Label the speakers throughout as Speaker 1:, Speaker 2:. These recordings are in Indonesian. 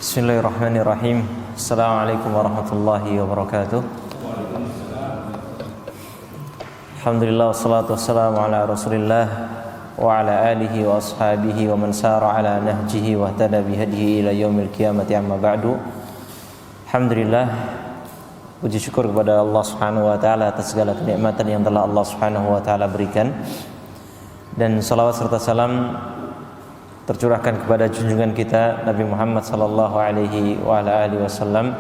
Speaker 1: Bismillahirrahmanirrahim. Assalamualaikum warahmatullahi wabarakatuh. Alhamdulillah wassalatu wassalamu ala Rasulillah wa ala alihi wa ashabihi wa man sara ala nahjihi wa ihtada bihadihi ila yaumil qiyamati, amma ba'du. Alhamdulillah, puji syukur kepada Allah Subhanahu wa taala atas segala kenikmatan yang telah Allah Subhanahu wa taala berikan, dan salawat serta salam tercurahkan kepada junjungan kita Nabi Muhammad sallallahu alaihi wa ala alihi wasallam.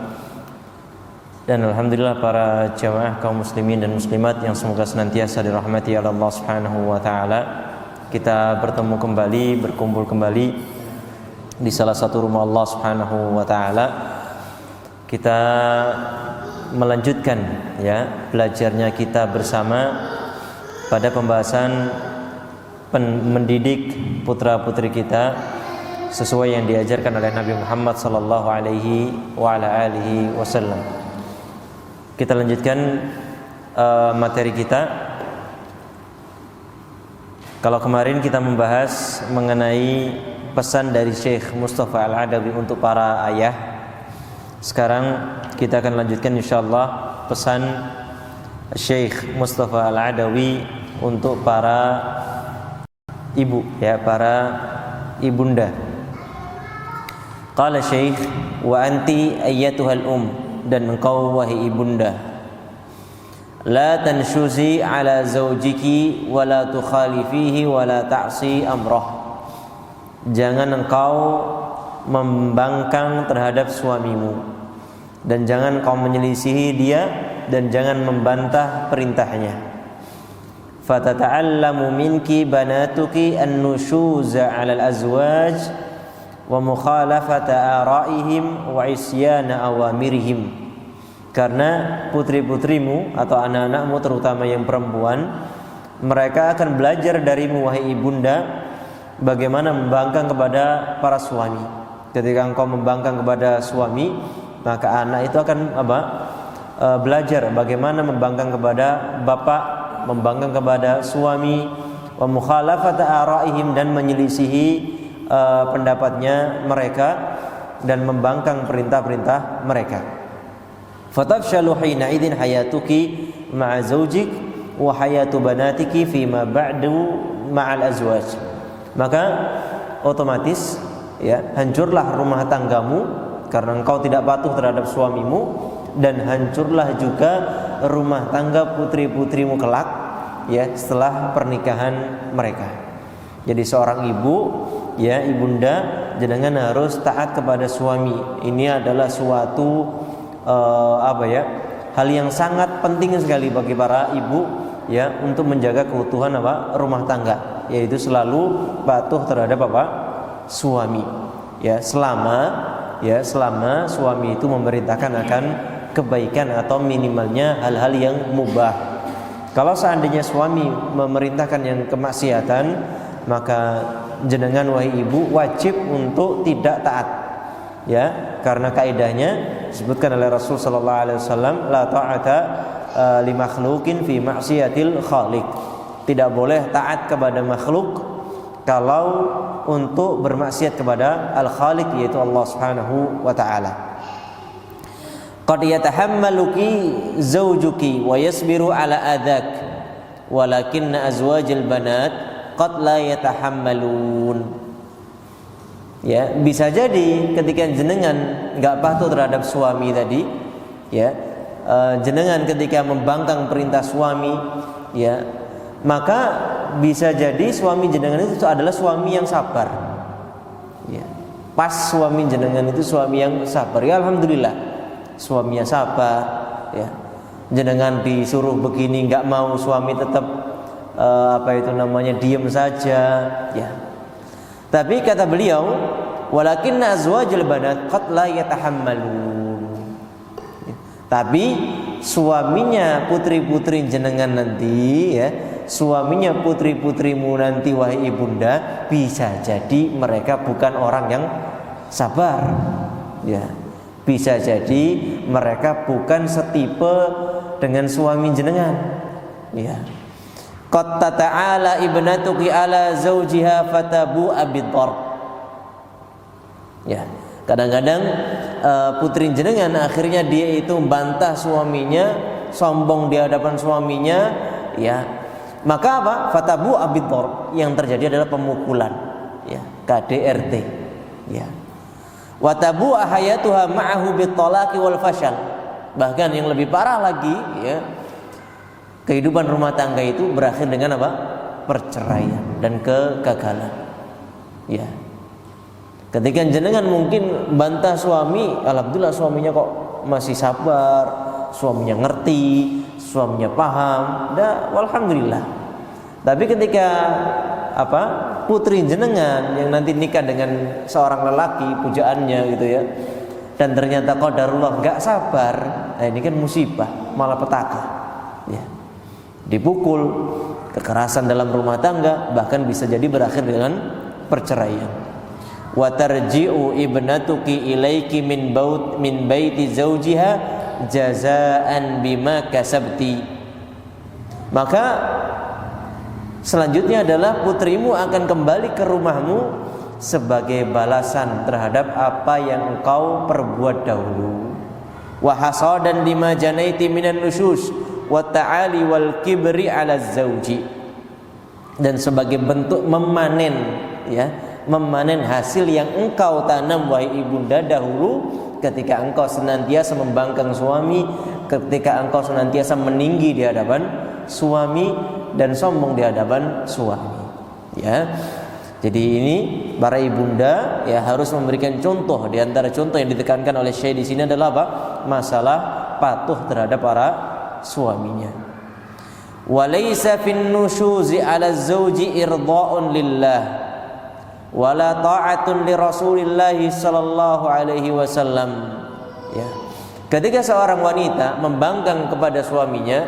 Speaker 1: Dan alhamdulillah para jamaah kaum muslimin dan muslimat yang semoga senantiasa dirahmati oleh Allah Subhanahu wa taala. Kita bertemu kembali, berkumpul kembali di salah satu rumah Allah Subhanahu wa taala. Kita melanjutkan belajarnya kita bersama pada pembahasan mendidik putra-putri kita sesuai yang diajarkan oleh Nabi Muhammad sallallahu alaihi wa ala alihi wasallam. Kita lanjutkan materi kita. Kalau kemarin kita membahas mengenai pesan dari Syekh Mustafa Al-Adawi untuk para ayah, sekarang kita akan lanjutkan insyaallah pesan Syekh Mustafa Al-Adawi untuk para ibu, para ibunda. Qala Syekh, wa anti ayyatuhal dan engkau wahai ibunda, la tanshuzi ala zawjiki wa la tukhalifihi wa la ta'si amrah. Jangan engkau membangkang terhadap suamimu, dan jangan engkau menyelisihi dia, dan jangan membantah perintahnya. Fatata'allamu minki banatuki an-nushuza 'ala al-azwaj wa mukhalafata ara'ihim wa isyana awamirihim. Karena putri-putrimu atau anak-anakmu terutama yang perempuan, mereka akan belajar darimu wahai ibunda bagaimana membangkang kepada para suami. Ketika engkau membangkang kepada suami, maka anak itu akan belajar bagaimana membangkang kepada bapak, membangkang kepada suami, wa mukhalafata araihim, dan menyelisihi pendapatnya mereka, dan membangkang perintah-perintah mereka. Fatafshalu hina idzin hayatuki ma'a zawjik wa hayatu banatiki fima ba'du ma'al azwaj. Maka otomatis hancurlah rumah tanggamu karena engkau tidak patuh terhadap suamimu, dan hancurlah juga rumah tangga putri-putrimu kelak setelah pernikahan mereka. Jadi seorang ibu, ibunda, jenengan harus taat kepada suami. Ini adalah suatu hal yang sangat penting sekali bagi para ibu untuk menjaga keutuhan rumah tangga, yaitu selalu patuh terhadap suami. Selama suami itu memerintahkan akan kebaikan atau minimalnya hal-hal yang mubah. Kalau seandainya suami memerintahkan yang kemaksiatan, maka jenengan wahai ibu wajib untuk tidak taat. Karena kaidahnya disebutkan oleh Rasul sallallahu alaihi wasallam, la ta'ata li makhluqin fi ma'siyatil khaliq. Tidak boleh taat kepada makhluk kalau untuk bermaksiat kepada al-khaliq, yaitu Allah Subhanahu wa taala. Qad yatahammaluki zawjuki wa yasbiru ala adak, walakinna azwajil banat qad la yatahammalun. Bisa jadi ketika jenengan enggak patuh terhadap suami tadi, jenengan ketika membangkang perintah suami, maka bisa jadi suami jenengan itu adalah suami yang sabar. Pas suami jenengan itu suami yang sabar, alhamdulillah. Suaminya sabar, jenengan disuruh begini nggak mau, suami tetap diam saja, Tapi kata beliau, walakinna azwajul banat qad la yatahammalun. Tapi suaminya putri-putri jenengan nanti, suaminya putri-putrimu nanti wahai ibunda, bisa jadi mereka bukan orang yang sabar, Bisa jadi mereka bukan setipe dengan suami jenengan. Qad tata'ala ibnatuki ala zawjiha fatabu abid-darb. Kadang-kadang putri jenengan akhirnya dia itu bantah suaminya, sombong di hadapan suaminya, ya. Maka apa? Fatabu abidor, yang terjadi adalah pemukulan, ya, KDRT, ya. Watabu ahayatuha ma'ahu bitolaki wal fashal. Bahkan yang lebih parah lagi, ya, kehidupan rumah tangga itu berakhir dengan apa? Perceraian dan kegagalan, ya. Ketika jenengan mungkin bantah suami, alhamdulillah suaminya kok masih sabar, suaminya ngerti, suaminya paham, walhamdulillah. Tapi ketika apa, putri jenengan yang nanti nikah dengan seorang lelaki pujaannya gitu ya, dan ternyata qadarullah nggak sabar, nah ini kan musibah, malapetaka, ya. Dipukul, kekerasan dalam rumah tangga, bahkan bisa jadi berakhir dengan perceraian. Wa tarji'u ibnatuki ilaiki min baiti zawjiha jazaan bima kasabti. Maka selanjutnya adalah putrimu akan kembali ke rumahmu sebagai balasan terhadap apa yang engkau perbuat dahulu. Wa hasadan lima janaiti minan nusyus wa ta'ali wal kibri 'ala zawji. Dan sebagai bentuk memanen, ya, memanen hasil yang engkau tanam wahai ibunda dahulu, ketika engkau senantiasa membangkang suami, ketika engkau senantiasa meninggi di hadapan suami dan sombong di hadapan suami, ya. Jadi ini para ibunda ya harus memberikan contoh. Di antara contoh yang ditekankan oleh Syekh di sini adalah apa? Masalah patuh terhadap para suaminya. Walaysa fin nusyuzi 'ala zawji irda'un lillah wala ta'atun li Rasulillah sallallahu alaihi wasallam, ya. Ketika seorang wanita membangkang kepada suaminya,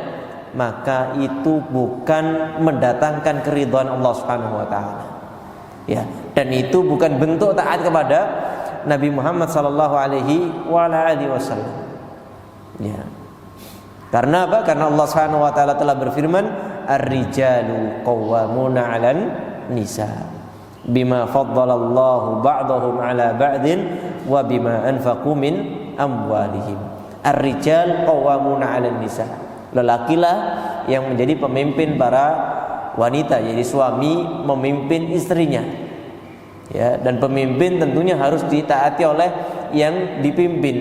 Speaker 1: maka itu bukan mendatangkan keridhaan Allah Subhanahu wa taala, ya, dan itu bukan bentuk taat kepada Nabi Muhammad sallallahu alaihi wasallam, ya. Karena apa? Karena Allah Subhanahu wa taala telah berfirman, ar-rijalu qawwamuna 'alan nisa bima faddalallahu ba'dahum 'ala ba'din wa bima anfaqu min amwalihim. Ar-rijal qawwamuna 'alan nisa. Lelakilah yang menjadi pemimpin para wanita. Jadi suami memimpin istrinya, ya, dan pemimpin tentunya harus ditaati oleh yang dipimpin,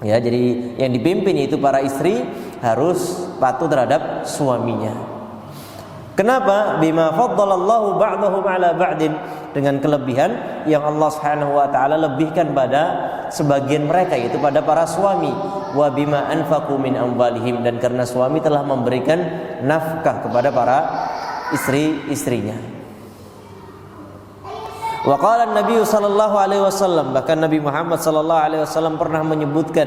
Speaker 1: ya. Jadi yang dipimpin itu para istri harus patuh terhadap suaminya. Kenapa? Bima faddalallahu ba'dahum 'ala ba'din, dengan kelebihan yang Allah Subhanahu wa taala lebihkan pada sebagian mereka, yaitu pada para suami. Wa bima anfaqu min amwalihim, dan karena suami telah memberikan nafkah kepada para istri-istrinya. Wa qala an-nabiy sallallahu alaihi wasallam, bahkan Nabi Muhammad sallallahu alaihi wasallam pernah menyebutkan,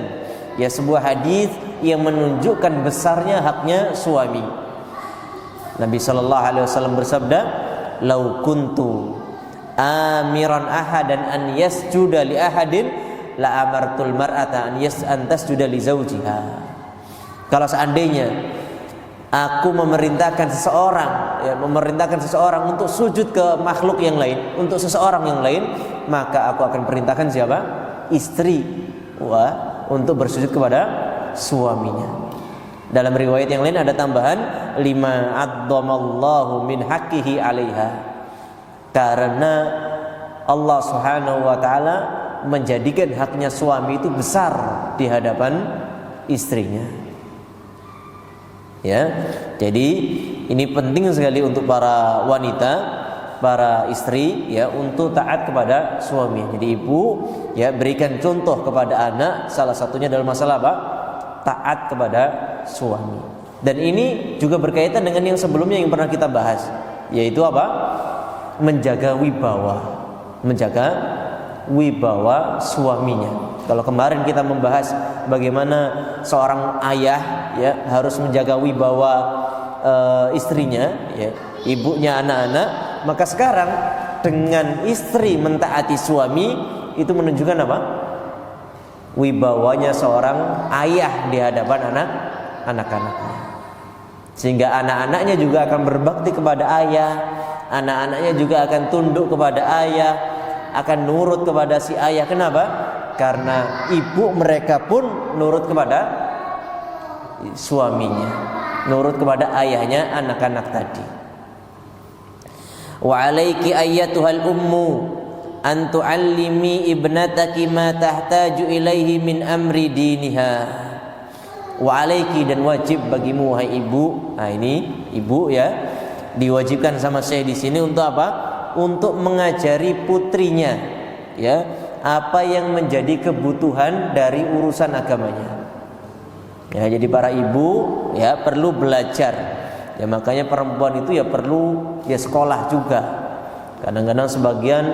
Speaker 1: ya, sebuah hadis yang menunjukkan besarnya haknya suami. Nabi sallallahu alaihi wasallam bersabda, "Lau kuntu amiran ahadan an yasjuda li ahadin la amartul mar'ata an tasjuda li zawjiha." Kalau seandainya aku memerintahkan seseorang untuk sujud ke makhluk yang lain, untuk seseorang yang lain, maka aku akan perintahkan siapa? Istri untuk bersujud kepada suaminya. Dalam riwayat yang lain ada tambahan, lima addamallahu min haqqihi 'alaiha, karena Allah Subhanahu wa taala menjadikan haknya suami itu besar di hadapan istrinya, ya. Jadi ini penting sekali untuk para wanita, para istri, ya, untuk taat kepada suami. Jadi ibu, ya, berikan contoh kepada anak, salah satunya dalam masalah apa? Taat kepada suami. Dan ini juga berkaitan dengan yang sebelumnya yang pernah kita bahas, yaitu apa? Menjaga wibawa suaminya. Kalau kemarin kita membahas bagaimana seorang ayah, ya, harus menjaga wibawa istrinya, ya, ibunya anak-anak, maka sekarang dengan istri mentaati suami itu menunjukkan apa? Wibawanya seorang ayah di hadapan anak-anaknya, sehingga anak-anaknya juga akan berbakti kepada ayah, anak-anaknya juga akan tunduk kepada ayah, akan nurut kepada si ayah. Kenapa? Karena ibu mereka pun nurut kepada suaminya, nurut kepada ayahnya anak-anak tadi. Wa alaiki ayyatuhal ummu an tu'allimi ibnataki ma tahtaju ilaihi min amri diniha. Wa alaiki, dan wajib bagimu wahai ibu. Nah ini ibu ya, diwajibkan sama saya di sini untuk apa? Untuk mengajari putrinya ya apa yang menjadi kebutuhan dari urusan agamanya. Ya, jadi para ibu ya perlu belajar. Ya makanya perempuan itu ya perlu ya sekolah juga. Kadang-kadang sebagian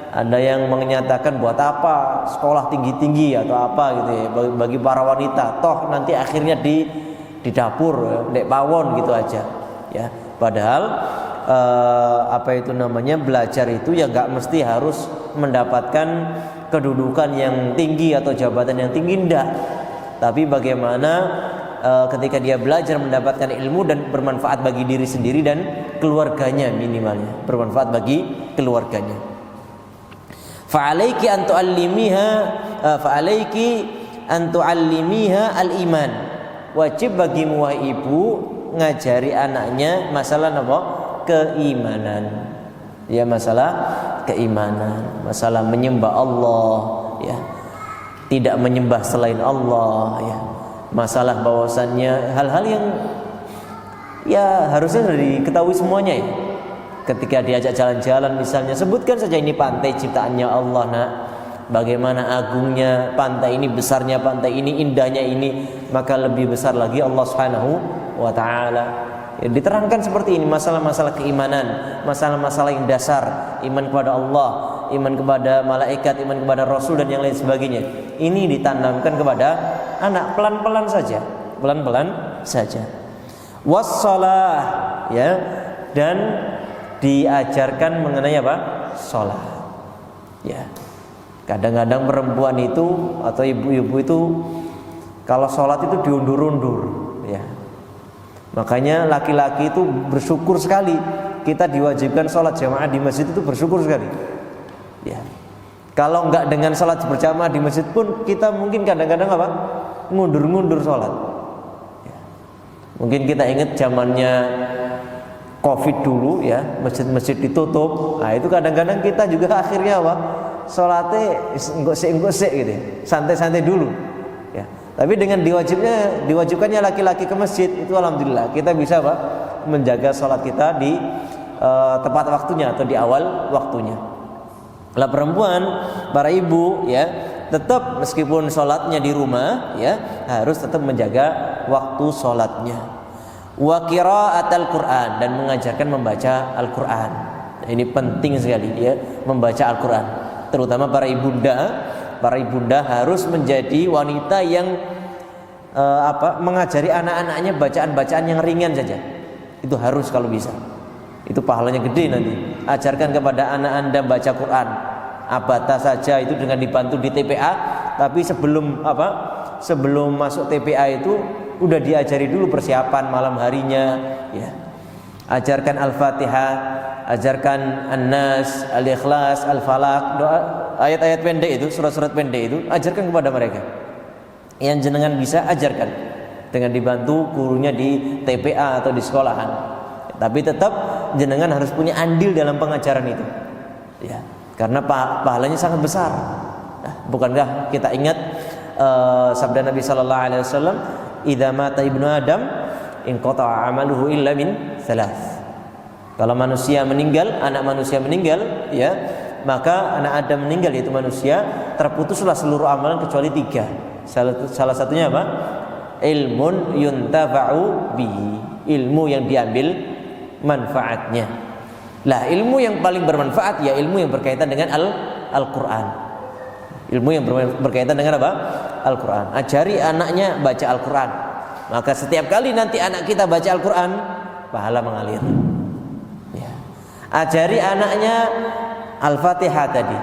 Speaker 1: ada yang menyatakan buat apa sekolah tinggi-tinggi atau apa gitu ya bagi para wanita. Toh nanti akhirnya di dapur, di pawon gitu aja. Ya, padahal apa itu namanya belajar itu ya nggak mesti harus mendapatkan kedudukan yang tinggi atau jabatan yang tinggi, enggak. Tapi bagaimana ketika dia belajar mendapatkan ilmu dan bermanfaat bagi diri sendiri dan keluarganya, minimalnya bermanfaat bagi keluarganya. Fa'alaiki an tu'allimiha al-iman. Wajib bagimu wahai ibu ngajari anaknya masalah apa? Keimanan. Ya, masalah keimanan, masalah menyembah Allah ya. Tidak menyembah selain Allah ya. Masalah bahwasannya hal-hal yang ya harusnya sudah diketahui semuanya ya. Ketika diajak jalan-jalan misalnya, sebutkan saja ini pantai ciptaannya Allah nak, bagaimana agungnya pantai ini, besarnya pantai ini, indahnya ini, maka lebih besar lagi Allah Subhanahu wa taala. Ya, diterangkan seperti ini masalah-masalah keimanan, masalah-masalah yang dasar, iman kepada Allah, iman kepada malaikat, iman kepada Rasul dan yang lain sebagainya. Ini ditanamkan kepada anak pelan-pelan saja, pelan-pelan saja. Wassalah ya, dan diajarkan mengenai apa? Salat. Ya. Kadang-kadang perempuan itu atau ibu-ibu itu kalau salat itu diundur-undur, ya. Makanya laki-laki itu bersyukur sekali kita diwajibkan salat jamaah di masjid, itu bersyukur sekali. Ya. Kalau enggak dengan salat berjamaah di masjid pun kita mungkin kadang-kadang apa? Ngundur-ngundur salat. Ya. Mungkin kita ingat zamannya Covid dulu ya, masjid-masjid ditutup. Nah, itu kadang-kadang kita juga akhirnya apa? Salatnya enggak-enggak gitu. Santai-santai dulu. Ya. Tapi dengan diwajibkannya laki-laki ke masjid, itu alhamdulillah kita bisa apa? Menjaga salat kita di tepat waktunya atau di awal waktunya. Kalau perempuan, para ibu ya, tetap meskipun salatnya di rumah ya, harus tetap menjaga waktu salatnya. Wa qiraatul Qur'an, dan mengajarkan membaca Al-Qur'an. Nah, ini penting sekali ya, membaca Al-Qur'an. Terutama para ibunda harus menjadi wanita yang mengajari anak-anaknya bacaan-bacaan yang ringan saja. Itu harus kalau bisa. Itu pahalanya gede nanti. Ajarkan kepada anak Anda baca Quran. Abata saja itu dengan dibantu di TPA, tapi sebelum masuk TPA itu udah diajari dulu persiapan malam harinya ya. Ajarkan Al-Fatihah, ajarkan An-Nas, Al-Ikhlas, Al-Falaq, doa ayat-ayat pendek itu, surat-surat pendek itu, ajarkan kepada mereka. Yang jenengan bisa ajarkan dengan dibantu gurunya di TPA atau di sekolahan. Tapi tetap jenengan harus punya andil dalam pengajaran itu. Ya, karena pahalanya sangat besar. Nah, bukankah kita ingat sabda Nabi sallallahu alaihi wasallam, "Idza mata ibnu Adam inqata'a 'amaluhu illa min thalath." Kalau manusia meninggal, anak manusia meninggal, ya, maka anak Adam meninggal, yaitu manusia, terputuslah seluruh amalan kecuali 3. Salah satunya apa? Ilmun yuntafa'u bihi, ilmu yang diambil manfaatnya. Lah, ilmu yang paling bermanfaat ya ilmu yang berkaitan dengan Al-Qur'an. Ilmu yang berkaitan dengan apa? Al-Qur'an. Ajari anaknya baca Al-Qur'an. Maka setiap kali nanti anak kita baca Al-Qur'an, pahala mengalir. Ya. Ajari anaknya Al-Fatihah tadi.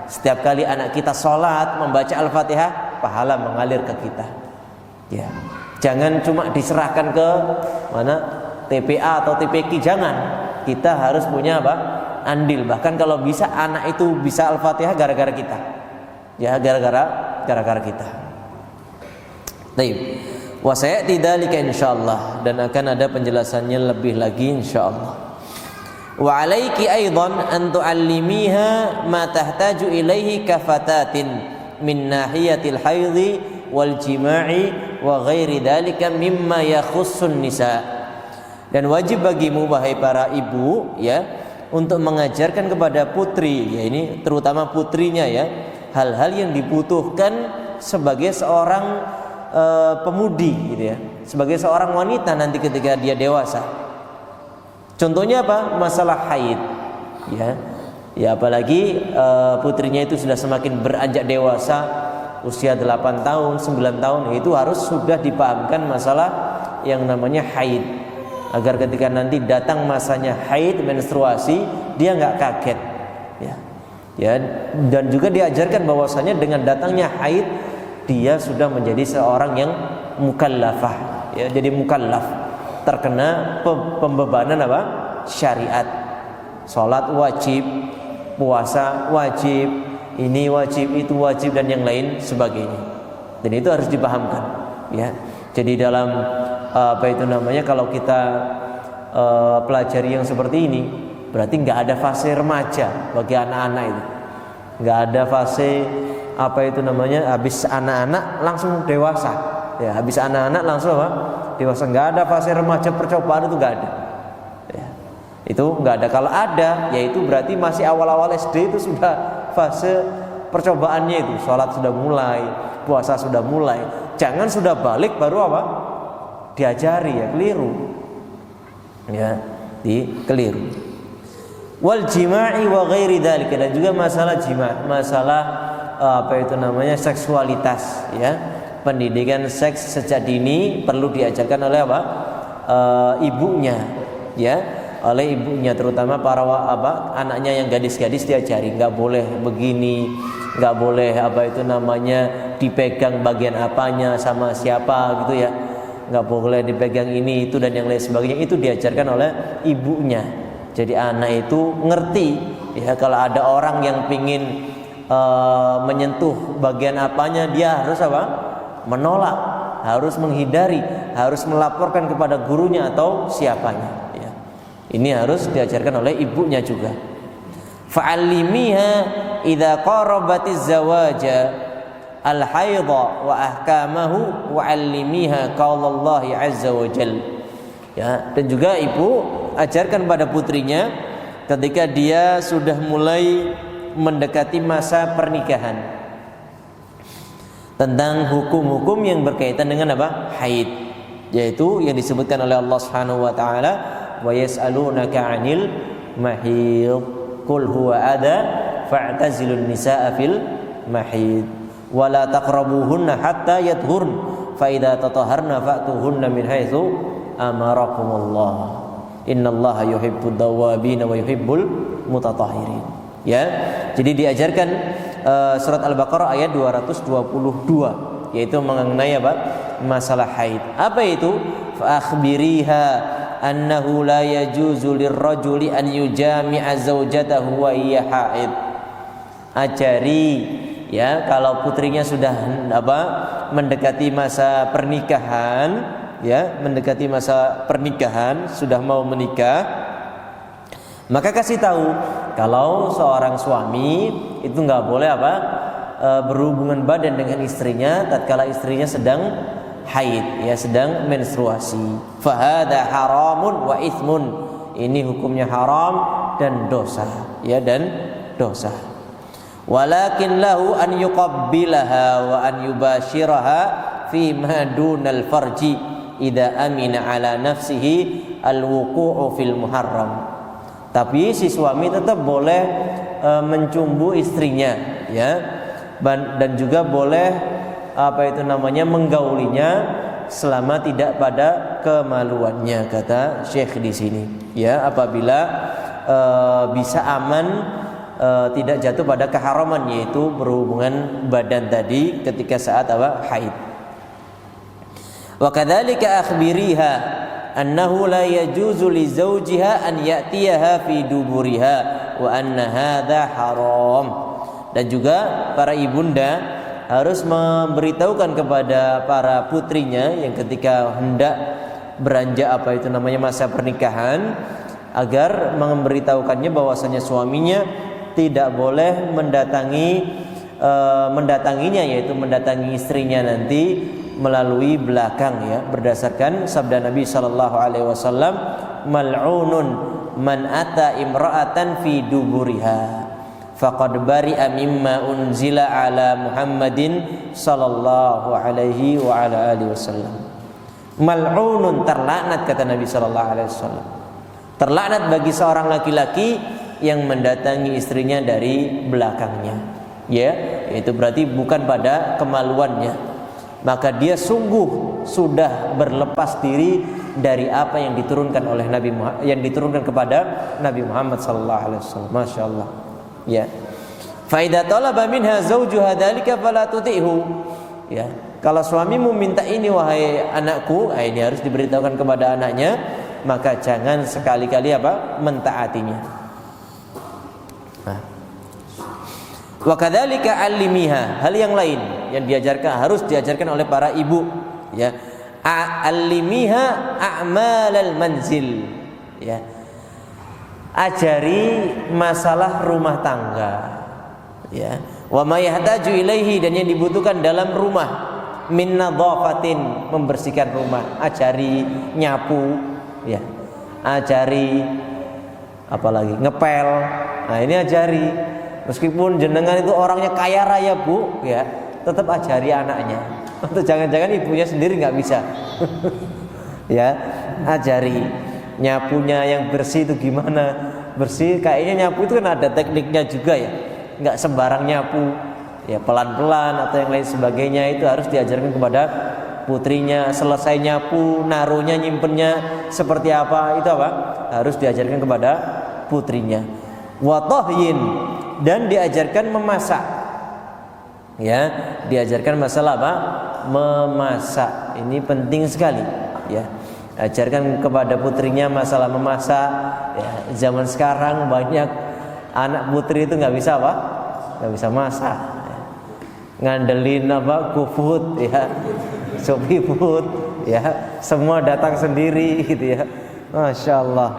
Speaker 1: Setiap kali anak kita sholat membaca Al-Fatihah, pahala mengalir ke kita. Ya. Jangan cuma diserahkan ke mana? TPA atau TPQ, jangan. Kita harus punya apa? andil. Bahkan kalau bisa anak itu bisa Al-Fatihah gara-gara kita. Ya, gara-gara kita. Baik. Wa sayati dzalika insyaallah, dan akan ada penjelasannya lebih lagi insyaallah. Wa alayki aidan an tu'allimiha ma tahtaju ilaihi kafatatin min nahiyatil haidhi wal jima'i wa ghairi dzalika mimma yakhussun nisa. Dan wajib bagimu wahai para ibu ya, untuk mengajarkan kepada putri, ya ini terutama putrinya ya, hal-hal yang dibutuhkan sebagai seorang pemudi gitu ya, sebagai seorang wanita nanti ketika dia dewasa. Contohnya apa? Masalah haid, ya apalagi putrinya itu sudah semakin beranjak dewasa, usia 8 tahun, 9 tahun, itu harus sudah dipahamkan masalah yang namanya haid, agar ketika nanti datang masanya haid, menstruasi, dia nggak kaget, ya. Dan juga diajarkan bahwasanya dengan datangnya haid, dia sudah menjadi seorang yang mukallafah, ya, jadi mukallaf, terkena pembebanan apa? Syariat. Salat wajib, puasa wajib, ini wajib, itu wajib, dan yang lain sebagainya. Dan itu harus dipahamkan, ya. Jadi dalam kalau kita pelajari yang seperti ini, berarti nggak ada fase remaja bagi anak-anak itu. Nggak ada fase habis anak-anak langsung dewasa. Ya, habis anak-anak langsung apa? Dewasa. Nggak ada fase remaja percobaan, itu nggak ada. Ya, itu nggak ada. Kalau ada, yaitu berarti masih awal-awal SD, itu sudah fase percobaannya itu. Sholat sudah mulai, puasa sudah mulai. Jangan sudah balik baru apa? Diajari, ya keliru. Ya, keliru. Wal jima'i wa ghairi dzalika, dan juga masalah jima', masalah seksualitas, ya. Pendidikan seks sejak dini perlu diajarkan oleh ibunya, ya, oleh ibunya, terutama para anaknya yang gadis-gadis diajari, nggak boleh begini, nggak boleh dipegang bagian apanya sama siapa gitu ya, nggak boleh dipegang ini itu dan yang lain sebagainya, itu diajarkan oleh ibunya. Jadi anak itu ngerti, ya, kalau ada orang yang pingin menyentuh bagian apanya, dia harus menolak, harus menghindari, harus melaporkan kepada gurunya atau siapanya, ya. Ini harus diajarkan oleh ibunya juga. Fa'allimiha idza qarabatiz zawaja al-haidha wa ahkamahu wa 'allimiha qaulallahi 'azza wa jalla. Ya, dan juga ibu ajarkan pada putrinya ketika dia sudah mulai mendekati masa pernikahan, tentang hukum-hukum yang berkaitan dengan haid, yaitu yang disebutkan oleh Allah Subhanahu wa taala, wa yas'alunaka 'anil mahid qul huwa adha fa'tazilun nisaa fil mahid wa la taqrabuhunna hatta yadhhurn fa idza tatahharna fa'tuhunna min haitsu amarakumullah innallaha yuhibbud tawwabin wa yuhibbul mutatahhirin. Ya, jadi diajarkan surat Al-Baqarah ayat 222, yaitu mengenai masalah haid. Apa itu? Fa akhbiriha annahu la yajuzu lirrajuli an yujami'a zawjatahu wa hiya haid. Ajari, ya, kalau putrinya sudah mendekati masa pernikahan, ya, mendekati masa pernikahan, sudah mau menikah, maka kasih tahu kalau seorang suami itu nggak boleh berhubungan badan dengan istrinya tatkala istrinya sedang haid, ya, sedang menstruasi. Fahada haramun wa ithmun, ini hukumnya haram dan dosa, ya, dan dosa. Walakin lahu an yuqabbilaha wa an yubashiraha fi ma dunal farji idza amina ala nafsihi alwuqu'u fil muharram. Tapi si suami tetap boleh mencumbu istrinya, ya, dan juga boleh menggaulinya selama tidak pada kemaluannya, kata Syekh di sini, ya, apabila bisa aman, tidak jatuh pada keharaman, yaitu berhubungan badan tadi ketika saat haid. Wa kadzalika akhbiriha annahu la yajuzu li zawjiha an ya'tiyaha fi duburiha wa anna hadza haram. Dan juga para ibunda harus memberitahukan kepada para putrinya yang ketika hendak beranjak masa pernikahan, agar memberitahukannya bahwasanya suaminya tidak boleh mendatanginya, yaitu mendatangi istrinya nanti melalui belakang, ya, berdasarkan sabda Nabi sallallahu alaihi wasallam, mal'unun man ata imra'atan fi duburiha faqad bari'a mimma unzila ala Muhammadin sallallahu alaihi wa ala alihi wasallam. Mal'unun, terlaknat, kata Nabi sallallahu alaihi wasallam, terlaknat bagi seorang laki-laki yang mendatangi istrinya dari belakangnya, ya, itu berarti bukan pada kemaluannya, maka dia sungguh sudah berlepas diri dari apa yang diturunkan oleh Nabi Muhammad, yang diturunkan kepada Nabi Muhammad sallallahu alaihi wasallam. Masya Allah, ya. Fa idza talaba minha zawjuha dzalika fala tuti'hu, ya. Kalau suamimu minta ini, wahai anakku, ini harus diberitahukan kepada anaknya, maka jangan sekali-kali mentaatinya. Wa kadzalika 'allimiha, hal yang lain yang harus diajarkan oleh para ibu, ya. 'Allimiha a'malal manzil, ya. Ajari masalah rumah tangga, ya. Wa ma yahtaju ilaihi, dan yang dibutuhkan dalam rumah, min nadhafatin, membersihkan rumah, ajari nyapu, ya, ajari apalagi ngepel. Nah, ini ajari. Meskipun jenengan itu orangnya kaya raya, Bu, ya, tetap ajari anaknya. Atau jangan-jangan ibunya sendiri nggak bisa. Ya, ajari nyapunya yang bersih itu gimana. Bersih, kayaknya nyapu itu kan ada tekniknya juga, ya. Nggak sembarang nyapu, ya, pelan-pelan atau yang lain sebagainya, itu harus diajarkan kepada putrinya. Selesai nyapu, naruhnya, nyimpennya seperti apa, itu harus diajarkan kepada putrinya. Wa tahyin, dan diajarkan memasak, ya, diajarkan masalah memasak. Ini penting sekali, ya. Ajarkan kepada putrinya masalah memasak, ya. Zaman sekarang banyak anak putri itu nggak bisa nggak bisa masak, ya. Ngandelin GoFood, ya, Shopee Food, ya, semua datang sendiri gitu, ya. Masya Allah.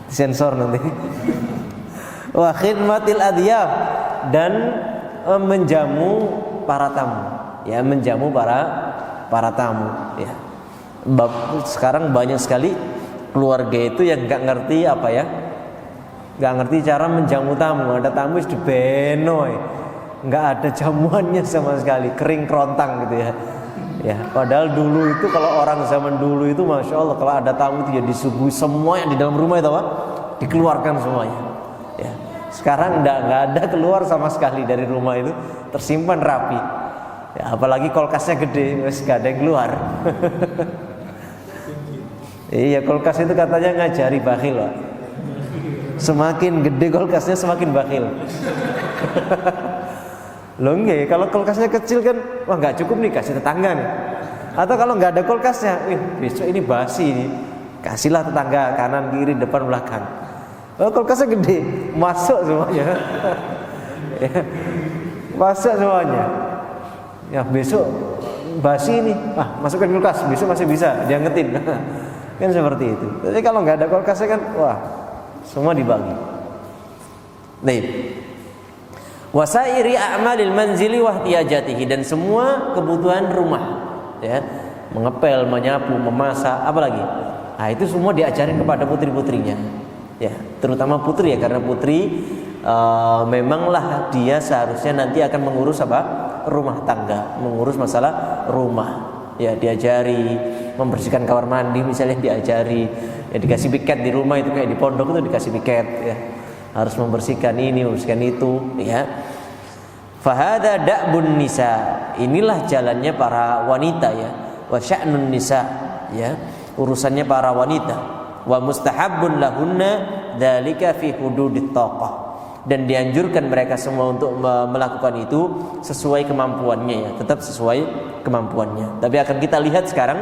Speaker 1: Sensor nanti. Wa khidmatil adiyaf, dan menjamu para tamu, ya, menjamu para tamu, ya. Sekarang banyak sekali keluarga itu yang nggak ngerti nggak ngerti cara menjamu tamu. Ada tamu di benoy, nggak ada jamuannya sama sekali, kering kerontang gitu, ya. Ya, padahal dulu itu, kalau orang zaman dulu itu, masya Allah, kalau ada tamu itu ya disuguhi semua yang di dalam rumah itu dikeluarkan semuanya, ya. Sekarang nggak ada keluar sama sekali dari rumah itu, tersimpan rapi, ya, apalagi kulkasnya gede, nggak ada yang keluar. Iya, kulkas itu katanya ngajari bakhil, Pak. Semakin gede kulkasnya semakin bakhil. Loh nggih, kalau kulkasnya kecil kan, wah nggak cukup nih, kasih tetangga nih. Atau kalau nggak ada kulkasnya, besok ini basi nih, kasihlah tetangga, kanan kiri depan belakang. Oh, kulkasnya gede, masuk semuanya. Ya, masuk semuanya. Ya, besok basi ini, masukkan kulkas, besok masih bisa diangetin. Kan seperti itu. Tapi kalau nggak ada kulkasnya kan, wah, semua dibagi. Baik. Wasairi a'malil manzili wa ihtiyajatihi, dan semua kebutuhan rumah, ya, mengepel, menyapu, memasak, apalagi. Nah, itu semua diajarin kepada putri-putrinya, ya, terutama putri, ya, karena putri memanglah dia seharusnya nanti akan mengurus rumah tangga, mengurus masalah rumah, ya, diajari membersihkan kamar mandi misalnya, diajari, ya, dikasih piket di rumah itu kayak di pondok itu dikasih piket, ya, harus membersihkan ini, membersihkan itu, ya. Fahada da'bun nisa, inilah jalannya para wanita, ya. Wa sya'nun nisa, ya, urusannya para wanita. Wa mustahabbun lahunna dzalika fi hududit taqah, dan dianjurkan mereka semua untuk melakukan itu sesuai kemampuannya ya, tetap sesuai kemampuannya. Tapi akan kita lihat sekarang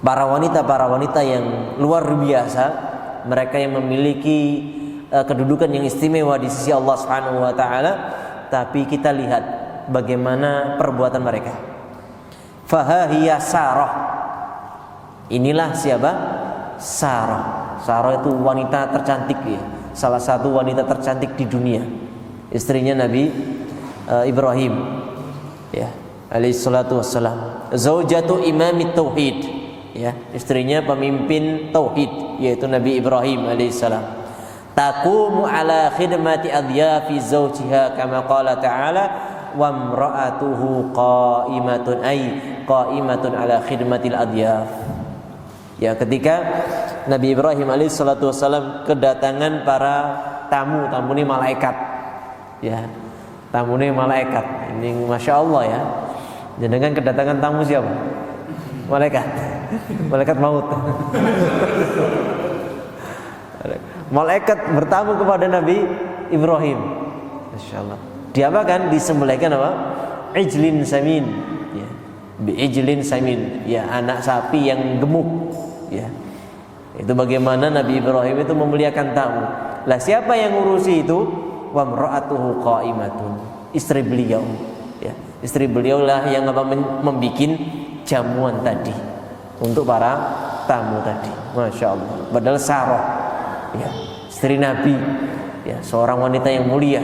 Speaker 1: para wanita yang luar biasa, mereka yang memiliki kedudukan yang istimewa di sisi Allah Subhanahu wa taala, tapi kita lihat bagaimana perbuatan mereka. Fahahiya Sarah. Inilah siapa? Sarah. Sarah itu wanita tercantik ya, salah satu wanita tercantik di dunia, istrinya Nabi Ibrahim ya, alaihi salatu wassalam, zaujatu imamit tauhid ya, istrinya pemimpin tauhid yaitu Nabi Ibrahim alaihi salam. Taqumu ala khidmati adyafi zawjiha kama qala ta'ala wa imra'atuhu qa'imatun ala khidmatil adyaf. Ya, ketika Nabi Ibrahim alaihissalatu wassalam kedatangan para tamu ini malaikat ya, tamu ini malaikat. Ini masya Allah ya, dengan kedatangan tamu siapa? Malaikat malaikat maut. Malaikat bertamu kepada Nabi Ibrahim, masya Allah. Diapakan? Disembelihkan apa? Ijlin samin ya, biijlin samin ya, anak sapi yang gemuk ya. Itu bagaimana Nabi Ibrahim itu memuliakan tamu. Lah siapa yang ngurusi itu? Wa imra'atuhu qa'imatun, istri beliau ya, istri beliau lah yang membikin jamuan tadi untuk para tamu tadi. Masya Allah. Padahal Sarah ya, istri Nabi ya, seorang wanita yang mulia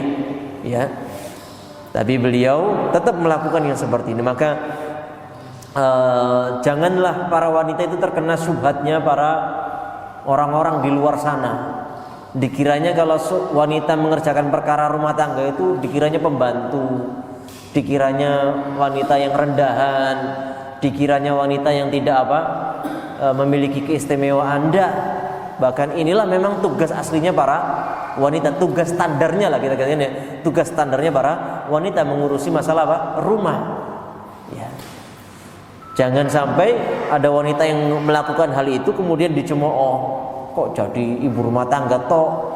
Speaker 1: ya, tapi beliau tetap melakukan yang seperti ini. Maka janganlah para wanita itu terkena syubhatnya para orang-orang di luar sana. Dikiranya kalau wanita mengerjakan perkara rumah tangga itu dikiranya pembantu, dikiranya wanita yang rendahan, dikiranya wanita yang tidak memiliki keistimewaan. Bahkan inilah memang tugas aslinya para wanita, tugas standarnya lah kita katakan ya, tugas standarnya para wanita mengurusi masalah rumah ya. Jangan sampai ada wanita yang melakukan hal itu kemudian dicemooh, kok jadi ibu rumah tangga toh,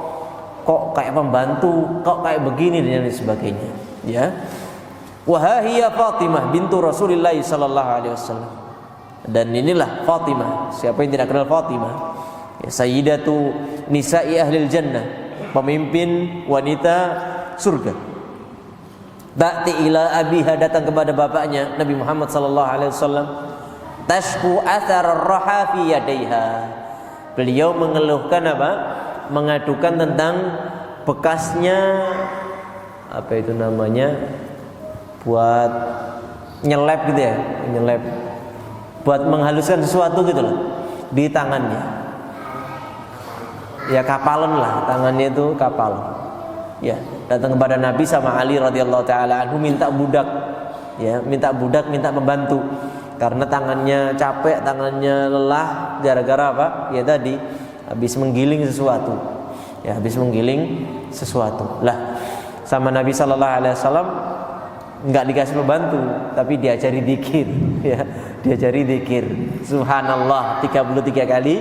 Speaker 1: kok kayak pembantu, kok kayak begini dan lain sebagainya ya. Wahhiya Fatimah bintu Rasulullah sallallahu alaihi wasallam. Dan inilah Fatimah, siapa yang tidak kenal Fatimah ya, sayyidatu nisa'i ahlil jannah, pemimpin wanita surga. Ta'ti ila abiha, datang kepada bapaknya Nabi Muhammad sallallahu alaihi wasallam. Tashku athar ar-raha fi yadaiha. Beliau mengeluhkan apa? Mengadukan tentang bekasnya apa itu namanya? Buat nyelep gitu ya, nyelep. Buat menghaluskan sesuatu gitu loh di tangannya. Ya kapalan lah, tangannya itu kapal. Ya, datang kepada Nabi sama Ali radhiyallahu taala anhu, minta budak. Ya, minta budak, minta pembantu. Karena tangannya capek, tangannya lelah gara-gara apa? Ya tadi habis menggiling sesuatu. Ya, habis menggiling sesuatu. Lah, sama Nabi sallallahu alaihi wasallam enggak dikasih pembantu, tapi diajari zikir, ya. Diajari zikir. Subhanallah 33 kali.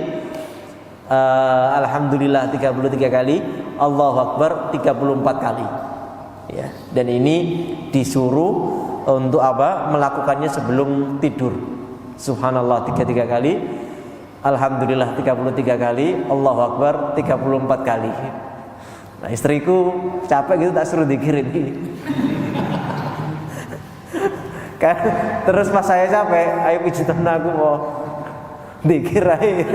Speaker 1: Alhamdulillah 33 kali, Allahu Akbar 34 kali ya. Dan ini disuruh untuk apa? Melakukannya sebelum tidur. Subhanallah 33 kali, Alhamdulillah 33 kali, Allahu Akbar 34 kali. Nah, istriku capek gitu tak suruh zikir ini. Kan terus pas saya capek, ayo pijitan aku mau zikir aja.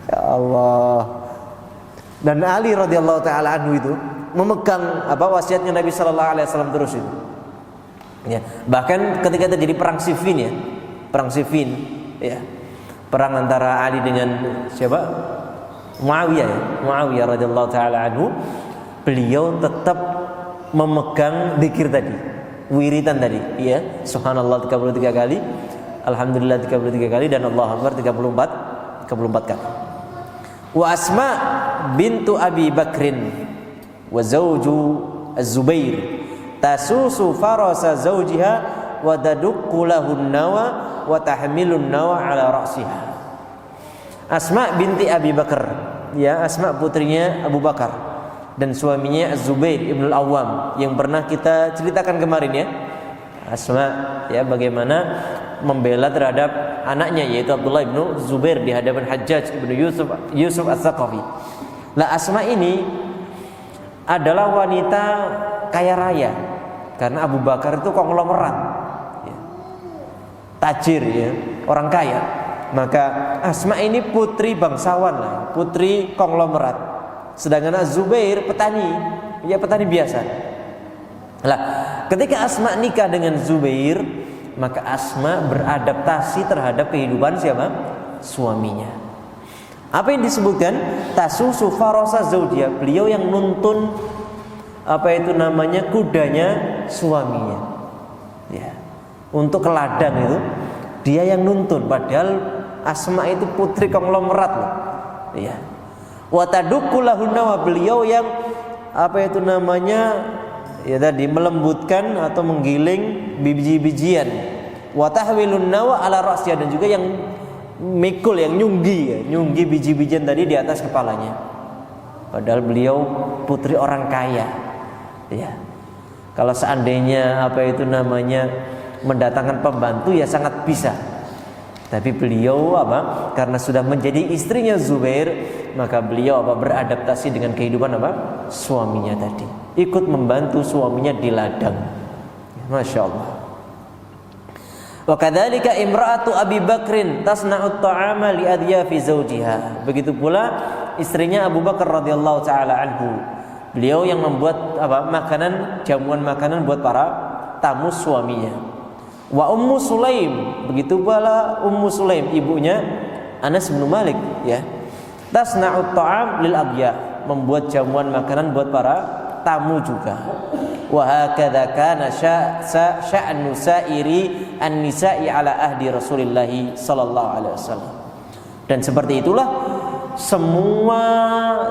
Speaker 1: Ya Allah. Dan Ali radhiyallahu taala anhu itu memegang apa wasiatnya Nabi sallallahu alaihi wasallam terus itu. Ya, bahkan ketika terjadi perang Siffin ya, perang Siffin ya. Perang antara Ali dengan siapa? Muawiyah ya. Muawiyah radhiyallahu taala anhu, beliau tetap memegang zikir tadi, wiritan tadi, ya. Subhanallah 33 kali, Alhamdulillah 33 kali, dan Allahu Akbar 34 kali. Wa Asma bintu Abi Bakrin wa zawju Az-Zubair tasusu farasa zawjiha wa tadukku lahun nawa wa tahmilun nawa ala ra'siha. Asma binti Abi Bakar, ya, Asma putrinya Abu Bakar dan suaminya Az-Zubair ibn al-Awwam yang pernah kita ceritakan kemarin ya. Asma ya bagaimana membela terhadap anaknya yaitu Abdullah ibn Zubair di hadapan Hajjaj ibn Yusuf As-Saqafi. Nah, Asma ini adalah wanita kaya raya karena Abu Bakar itu konglomerat ya. Tajir ya, orang kaya. Maka Asma ini putri bangsawan lah, putri konglomerat. Sedangkan Az-Zubair petani, ya petani biasa. Lah, ketika Asma nikah dengan Zubair, maka Asma beradaptasi terhadap kehidupan siapa? Suaminya. Apa yang disebutkan? Tasusu farasa zaujiyah. Beliau yang nuntun kudanya suaminya. Ya. Untuk ke ladang itu dia yang nuntun, padahal Asma itu putri konglomerat loh. Ya. Wa tadukku lahunna, beliau yang ya tadi melembutkan atau menggiling biji-bijian. Wa tahwilun nawa ala ra'siyah, dan juga yang mikul, yang nyunggi biji-bijian tadi di atas kepalanya. Padahal beliau putri orang kaya. Ya. Kalau seandainya mendatangkan pembantu ya sangat bisa. Tapi beliau karena sudah menjadi istrinya Zubair, maka beliau beradaptasi dengan kehidupan suaminya tadi. Ikut membantu suaminya di ladang. Masya Allah. Wa kadzalika imra'atu Abi Bakrin tasna'ut ta'ama li adyafi zawjiha. Begitu pula istrinya Abu Bakar radhiyallahu taala anhu. Beliau yang membuat jamuan makanan buat para tamu suaminya. Wa Ummu Sulaim, begitu pula Ummu Sulaim ibunya Anas bin Malik ya. Tasna'ut ta'am lil adya, membuat jamuan makanan buat para tamu juga. Wa hakadza kana sya'nu sa'iri an-nisa'i ala ahdi Rasulillah sallallahu alaihi wasallam. Dan seperti itulah semua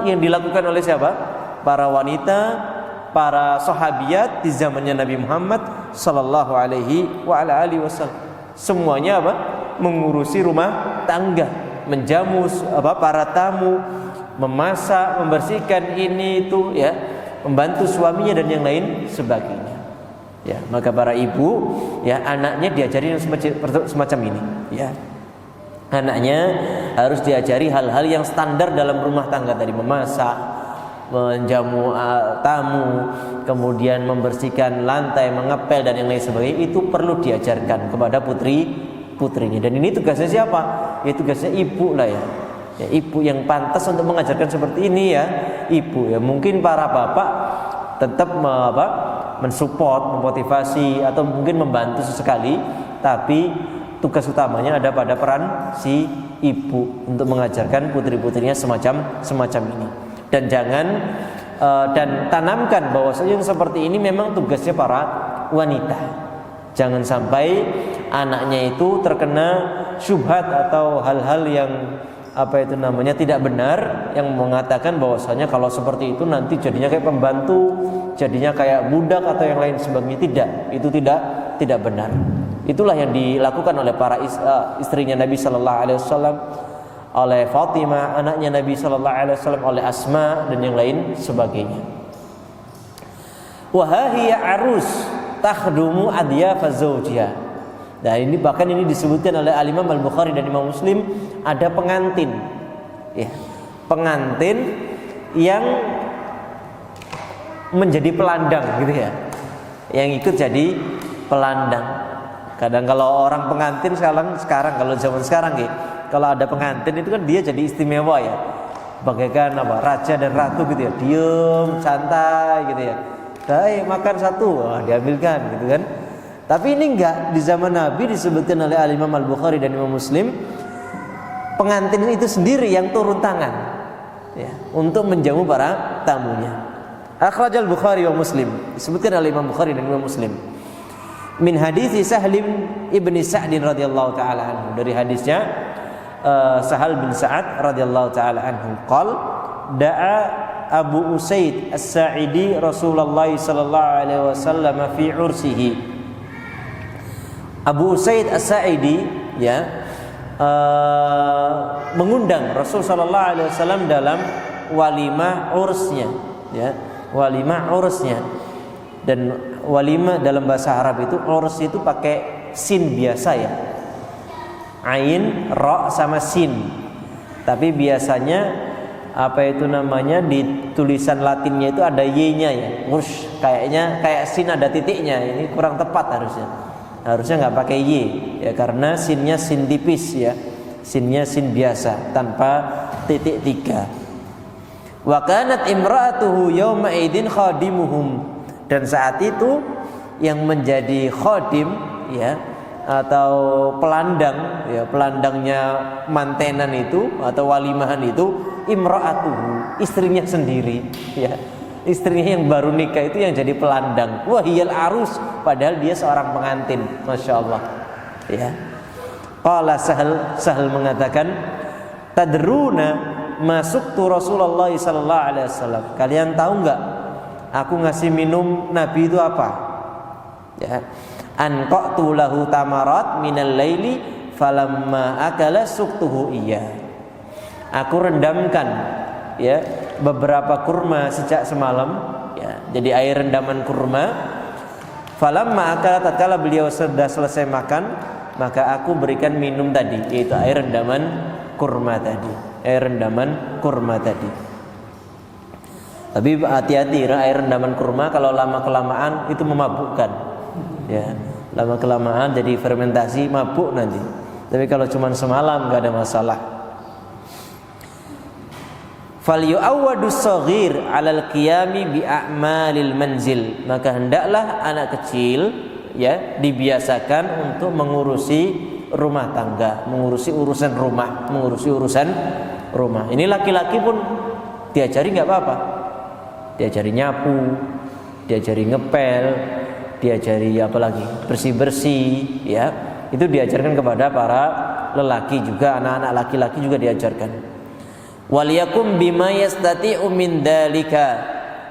Speaker 1: yang dilakukan oleh siapa? Para wanita, para sahabiat di zamannya Nabi Muhammad sallallahu alaihi wasallam. Semuanya mengurusi rumah tangga, menjamu para tamu, memasak, membersihkan ini itu ya, membantu suaminya dan yang lain sebagainya. Ya, maka para ibu ya anaknya diajari semacam ini ya. Anaknya harus diajari hal-hal yang standar dalam rumah tangga tadi, memasak, menjamu tamu, kemudian membersihkan lantai, mengepel dan yang lain sebagainya. Itu perlu diajarkan kepada putrinya. Dan ini tugasnya siapa? Ya tugasnya ibu lah ya. Ya, ibu yang pantas untuk mengajarkan seperti ini ya, ibu ya. Mungkin para bapak tetap mensupport, memotivasi atau mungkin membantu sesekali, tapi tugas utamanya ada pada peran si ibu untuk mengajarkan putri-putrinya semacam ini. Dan jangan dan tanamkan bahwasanya yang seperti ini memang tugasnya para wanita. Jangan sampai anaknya itu terkena syubhat atau hal-hal yang tidak benar, yang mengatakan bahwasanya kalau seperti itu nanti jadinya kayak pembantu, jadinya kayak budak atau yang lain sebagainya. Tidak, itu tidak benar. Itulah yang dilakukan oleh para istrinya Nabi sallallahu alaihi wasallam, oleh Fatimah anaknya Nabi sallallahu alaihi wasallam, oleh Asma dan yang lain sebagainya. Wa hiya arus takhdumu adyafa zawjiha. Nah, ini bahkan ini disebutkan oleh Al-Imam Al-Bukhari dan Imam Muslim, ada pengantin. Ya, pengantin yang menjadi pelandang gitu ya. Yang ikut jadi pelandang. Kadang kalau orang pengantin sekarang kalau zaman sekarang gitu, kalau ada pengantin itu kan dia jadi istimewa ya, bagaikan raja dan ratu gitu ya, diem santai gitu ya, makan satu diambilkan gitu kan. Tapi ini enggak, di zaman Nabi disebutkan oleh Al-Imam Al-Bukhari dan Imam Muslim, pengantin itu sendiri yang turun tangan ya, untuk menjamu para tamunya. Akhrajal Bukhari wa Muslim, disebutkan oleh Imam Bukhari dan Imam Muslim. Min hadits Sahlim ibni Sa'd radhiyallahu taala anhu, dari hadisnya Sahal bin Sa'ad radhiyallahu taala anhu, qal da'a Abu Usaid As-Sa'idi Rasulullah sallallahu alaihi wasallam fi ursihi. Abu Usaid As-Sa'idi ya mengundang Rasul sallallahu alaihi wasallam dalam walimah ursnya. ya. Walimah urusnya. Dan walimah dalam bahasa Arab itu urus itu pakai sin biasa ya. Ain, ra sama sin. Tapi biasanya apa itu namanya di tulisan Latinnya itu ada y-nya ya. Urus kayaknya kayak sin ada titiknya. Ini kurang tepat harusnya. Harusnya nggak pakai y ya karena sinnya sin tipis ya. Sinnya sin biasa tanpa titik 3. Wa kanat imra'atuhu yawma idin khadimuhum, dan saat itu yang menjadi khadim ya atau pelandang ya, pelandangnya mantenan itu atau walimahan itu imra'atuhu, istrinya sendiri ya. Istrinya yang baru nikah itu yang jadi pelandang. Wahiyal arus, padahal dia seorang pengantin. Masya Allah ya. Qala Sahal mengatakan, tadruna masuk tu Rasulullah sallallahu alaihi wasallam. Kalian tahu enggak aku ngasih minum Nabi itu apa? Ya. Anqatu lahu tamarat minal laili falamma akala suktuhu iya. Aku rendamkan ya beberapa kurma sejak semalam ya. Jadi air rendaman kurma. Falamma akala, tatkala beliau sudah selesai makan, maka aku berikan minum tadi, yaitu air rendaman kurma tadi. Air rendaman kurma tadi. Tapi hati-hati, air rendaman kurma kalau lama kelamaan itu memabukkan. Ya, lama kelamaan jadi fermentasi, mabuk nanti. Tapi kalau cuma semalam nggak ada masalah. Fal yu'awwadus shaghir 'alal qiyami bi a'malil manzil. Maka hendaklah anak kecil ya dibiasakan untuk mengurusi rumah tangga, mengurusi urusan rumah, Ini laki-laki pun diajari nggak apa-apa, diajari nyapu, diajari ngepel, diajari apa lagi, bersih-bersih, ya. Itu diajarkan kepada para lelaki juga, anak-anak laki-laki juga diajarkan. Waliyakum bima yastati'u min dzalika,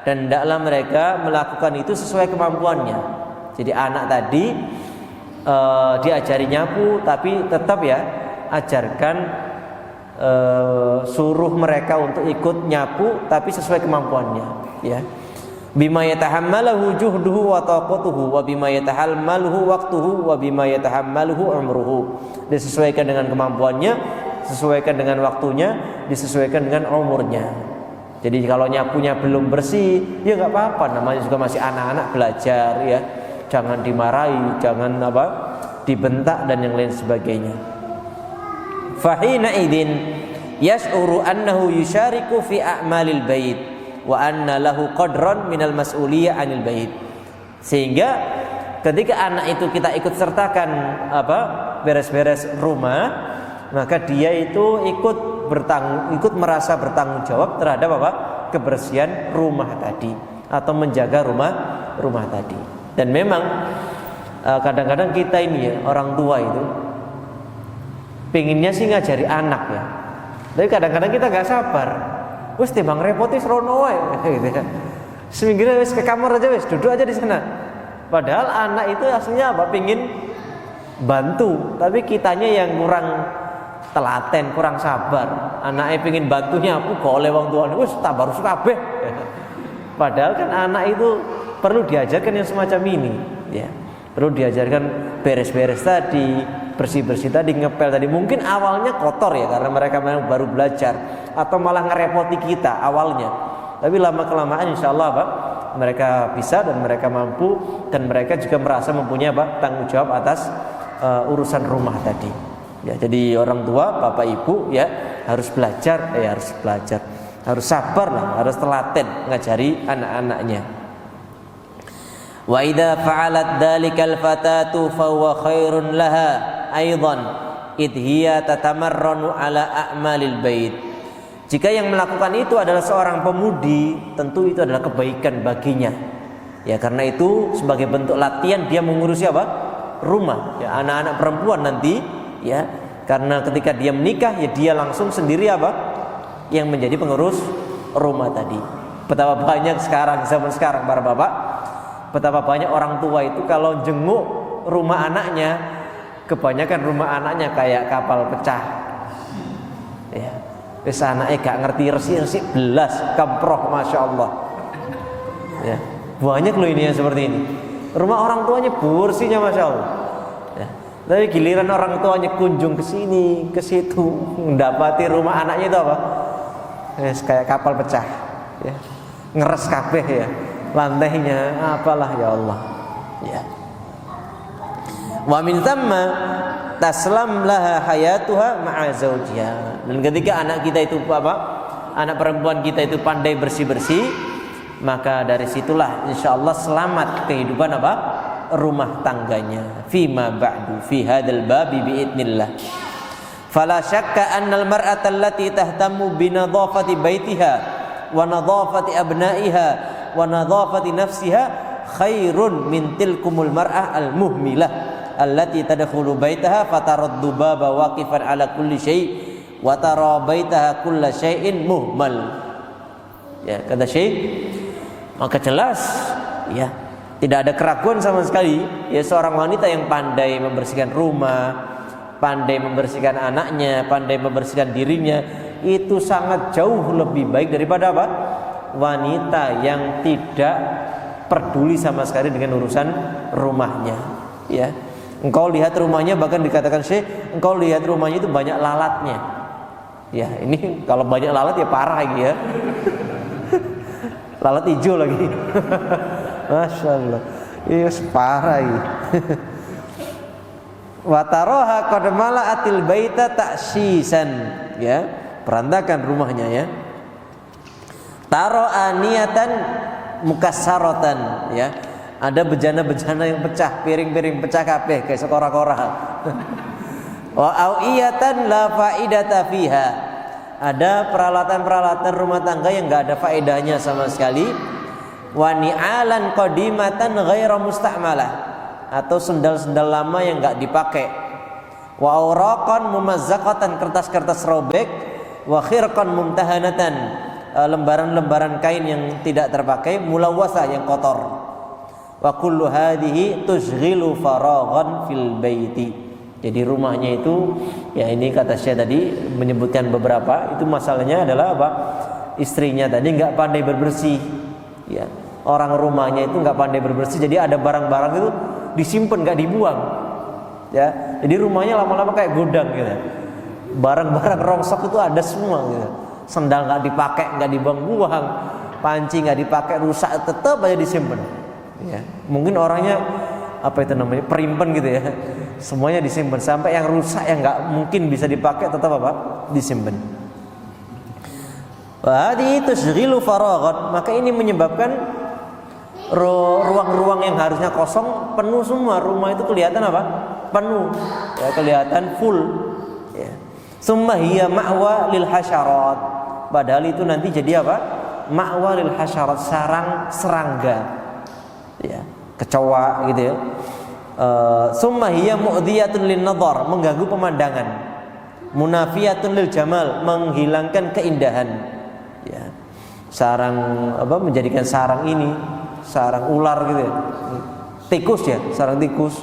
Speaker 1: dan hendaklah mereka melakukan itu sesuai kemampuannya. Jadi anak tadi diajari nyapu, tapi tetap ya ajarkan suruh mereka untuk ikut nyapu, tapi sesuai kemampuannya ya. Bima yatahammaluhu juhduhu wa taqatuhu wa bima yatahammaluhu waqtuhu wa bima yatahammaluhu umruhu. Disesuaikan dengan kemampuannya, disesuaikan dengan waktunya, disesuaikan dengan umurnya. Jadi kalau nyapunya belum bersih, ya nggak apa-apa, namanya juga masih anak-anak belajar ya. Jangan dimarahi, jangan dibentak dan yang lain sebagainya. Fahina idin yash'uru annahu yushariku fi a'malil bait wa anna lahu qadran minal mas'uliyah 'anil bait. Sehingga ketika anak itu kita ikut sertakan beres-beres rumah, maka dia itu ikut merasa bertanggung jawab terhadap kebersihan rumah tadi atau menjaga rumah tadi. Dan memang kadang-kadang kita ini ya, orang tua itu pinginnya sih ngajari anak ya, tapi kadang-kadang kita nggak sabar. Wes timbang repoti serono wae gitu ya. Seminggu wes ke kamar aja, wes duduk aja di sana. Padahal anak itu aslinya pingin bantu, tapi kitanya yang kurang telaten, kurang sabar. Anaknya pingin bantunya aku kok oleh wong tuane, wes tak baru kabeh. Padahal kan anak itu perlu diajarkan yang semacam ini ya. Perlu diajarkan beres-beres tadi, bersih-bersih tadi, ngepel tadi. Mungkin awalnya kotor ya karena mereka memang baru belajar, atau malah ngerepoti kita awalnya. Tapi lama kelamaan insya Allah mereka bisa dan mereka mampu, dan mereka juga merasa mempunyai tanggung jawab atas urusan rumah tadi. Ya, jadi orang tua, bapak ibu ya harus belajar, harus sabar lah, harus telaten ngajari anak-anaknya. Wa idza fa'alat dzalikal fatatu fa huwa khairun laha aidan id hiya tatamarranu ala a'malil bait. Jika yang melakukan itu adalah seorang pemudi, tentu itu adalah kebaikan baginya. Ya, karena itu sebagai bentuk latihan dia mengurusi rumah, ya, anak-anak perempuan nanti ya. Karena ketika dia menikah ya dia langsung sendiri yang menjadi pengurus rumah tadi. Betapa banyak sekarang, zaman sekarang para bapak, betapa banyak orang tua itu kalau jenguk rumah anaknya, kebanyakan rumah anaknya kayak kapal pecah. Ya, wis anaknya gak ngerti resi-resi belas, kamproh, masya Allah. Ya, banyak loh ini yang seperti ini. Rumah orang tuanya bersihnya Masya Allah. Ya. Tapi giliran orang tuanya kunjung ke sini, ke situ, mendapati rumah anaknya itu apa? Kayak kapal pecah. Ya. Ngeres kabeh ya. Lantainya apalah ya Allah. Ya. Wa min thamma taslam laha hayatuha ma'a zawjiha. Dan ketika anak kita itu apa? Anak perempuan kita itu pandai bersih-bersih, maka dari situlah insyaallah selamat kehidupan apa? Rumah tangganya. Fima ba'du fi hadzal babi biidznillah. Fala syakka annal mar'ata allati tahtammu bi nadhafati baitiha wa nadhafati abna'iha wa nadhafati nafsiha khairun min tilkumul mar'ah al-muhmilah allati tadkhulu baitaha fataraddu baba waqifan ala kulli syai' wa tara baitaha kulla syai'in muhmal. Ya, kata Syekh, maka jelas ya tidak ada keraguan sama sekali ya seorang wanita yang pandai membersihkan rumah, pandai membersihkan anaknya, pandai membersihkan dirinya, itu sangat jauh lebih baik daripada apa? Wanita yang tidak peduli sama sekali dengan urusan rumahnya. Ya, engkau lihat rumahnya, bahkan dikatakan Syekh, engkau lihat rumahnya itu banyak lalatnya. Ya, ini kalau banyak lalat ya parah lagi ya. Lalat hijau lagi. Masya Allah. Iya parah ini. Wataroha qad mala'atil baita ta'syisan. Ya, berantakan rumahnya ya. Taro aniyatan mukassaratan ya. Ada bejana-bejana yang pecah, piring-piring pecah kabeh kayak sekora-kora. Wa auiyatan la faidata fiha. Ada peralatan-peralatan rumah tangga yang enggak ada faedahnya sama sekali. Wa ni'alan qadimatan ghaira musta'malah, atau sendal-sendal lama yang enggak dipakai. Wa awraqan mumazzaqatan, kertas-kertas robek. Wa khirqan mumtahanatan, lembaran-lembaran kain yang tidak terpakai, mulawwasa yang kotor. Wa kullu hadhihi tushghilu faraghan fil baiti. Jadi rumahnya itu ya, ini kata saya tadi menyebutkan beberapa, itu masalahnya adalah apa? Istrinya tadi nggak pandai berbersih. Ya, orang rumahnya itu nggak pandai berbersih, jadi ada barang-barang itu disimpan nggak dibuang. Ya, jadi rumahnya lama-lama kayak gudang gitu. Barang-barang rongsok itu ada semua gitu. Sendal nggak dipakai, nggak dibuang-buang, panci nggak dipakai, rusak tetap aja disimpan. Ya, mungkin orangnya apa itu namanya, perimpen gitu ya, semuanya disimpan, sampai yang rusak yang nggak mungkin bisa dipakai tetap apa disimpan. Wahdi tushghilu faraghan, maka ini menyebabkan ruang-ruang yang harusnya kosong penuh semua. Rumah itu kelihatan apa? Penuh, ya, kelihatan full. Ya. Summa hiya ma'wa lil hasyarat, padahal itu nanti jadi apa? Ma'wa lil hasyarat, sarang serangga. Ya. Kecoa gitu ya. Summa hiya mu'dhiyatun lin nadhar, mengganggu pemandangan. Munafiyatun lil jamal, menghilangkan keindahan. Ya. Sarang apa, menjadikan sarang ini sarang ular gitu ya. Tikus ya, sarang tikus.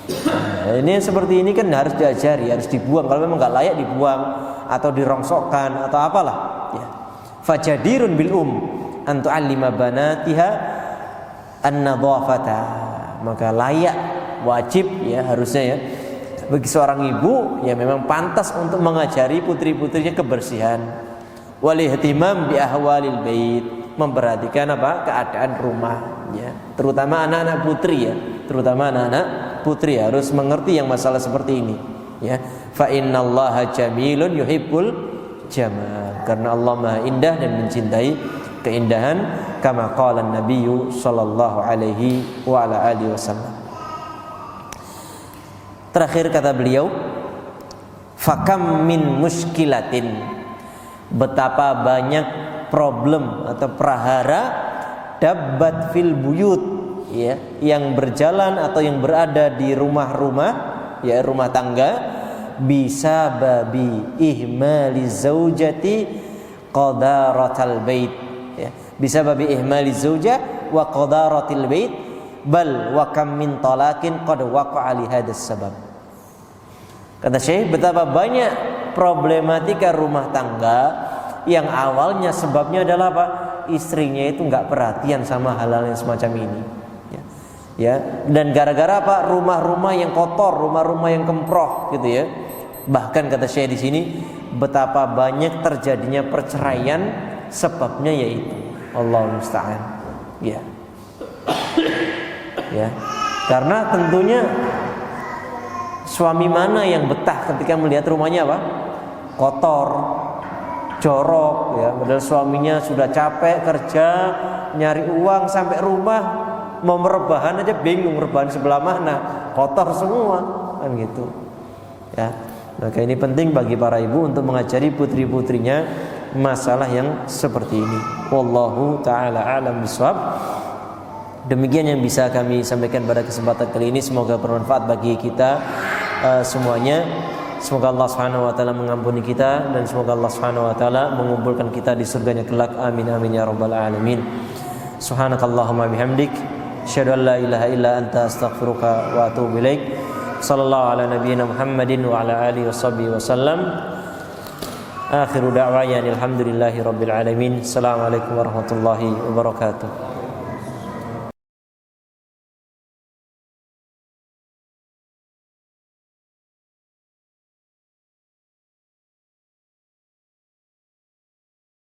Speaker 1: Nah, ini seperti ini kan harus diajari, harus dibuang kalau memang enggak layak dibuang atau dirongsokkan atau apalah ya. Fajadirun bil an tu'allima banatiha an-nadhafata, maka layak, wajib ya harusnya ya bagi seorang ibu ya memang pantas untuk mengajari putri-putrinya kebersihan. Wal ihtimam bi ahwalil bait, memperhatikan apa? Keadaan rumah ya, terutama anak-anak putri ya, terutama anak-anak putri harus mengerti yang masalah seperti ini ya. Fa innallaha jamilun yuhibbul jamal, karena Allah Maha indah dan mencintai keindahan, kama qala an-nabiyyu sallallahu alaihi wa ala alihi wasallam. Terakhir kata beliau, fakam min muskilatin, betapa banyak problem atau prahara dabbat fil buyut ya, yang berjalan atau yang berada di rumah-rumah ya, rumah tangga, bisa babi ihmali zaujati qadaratal bait ya, bisa babi ihmali zauja wa qadaratil bait, bal wa kam min talaqin qad waqa'a li hadas sabab. Kata Syekh, betapa banyak problematika rumah tangga yang awalnya sebabnya adalah apa? istrinya itu nggak perhatian sama hal-hal yang semacam ini. Ya, dan gara-gara apa? Rumah-rumah yang kotor, rumah-rumah yang kemproh, gitu ya. Bahkan kata Syekh di sini, betapa banyak terjadinya perceraian, sebabnya yaitu Allahu musta'an. Ya. Ya. Karena tentunya suami mana yang betah ketika melihat rumahnya apa? Kotor, jorok, ya. Padahal suaminya sudah capek kerja, nyari uang sampai rumah, mau merebahan aja bingung rebahan sebelah mana, kotor semua, kan gitu. Ya. Maka ini penting bagi para ibu untuk mengajari putri-putrinya masalah yang seperti ini. Wallahu taala a'lam bishawab. Demikian yang bisa kami sampaikan pada kesempatan kali ini, semoga bermanfaat bagi kita semuanya. Semoga Allah Subhanahu wa taala mengampuni kita dan semoga Allah Subhanahu wa taala mengumpulkan kita di surganya kelak. Amin amin ya rabbal alamin. Subhanakallahumma bihamdik, asyhadu an la ilaha illa anta, astaghfiruka wa atubu ilaik. Sallallahu ala nabiyyina Muhammadin wa ala alihi washabbihi wasallam. Akhiru da'waya alhamdulillahi rabbil alamin. Assalamualaikum warahmatullahi wabarakatuh.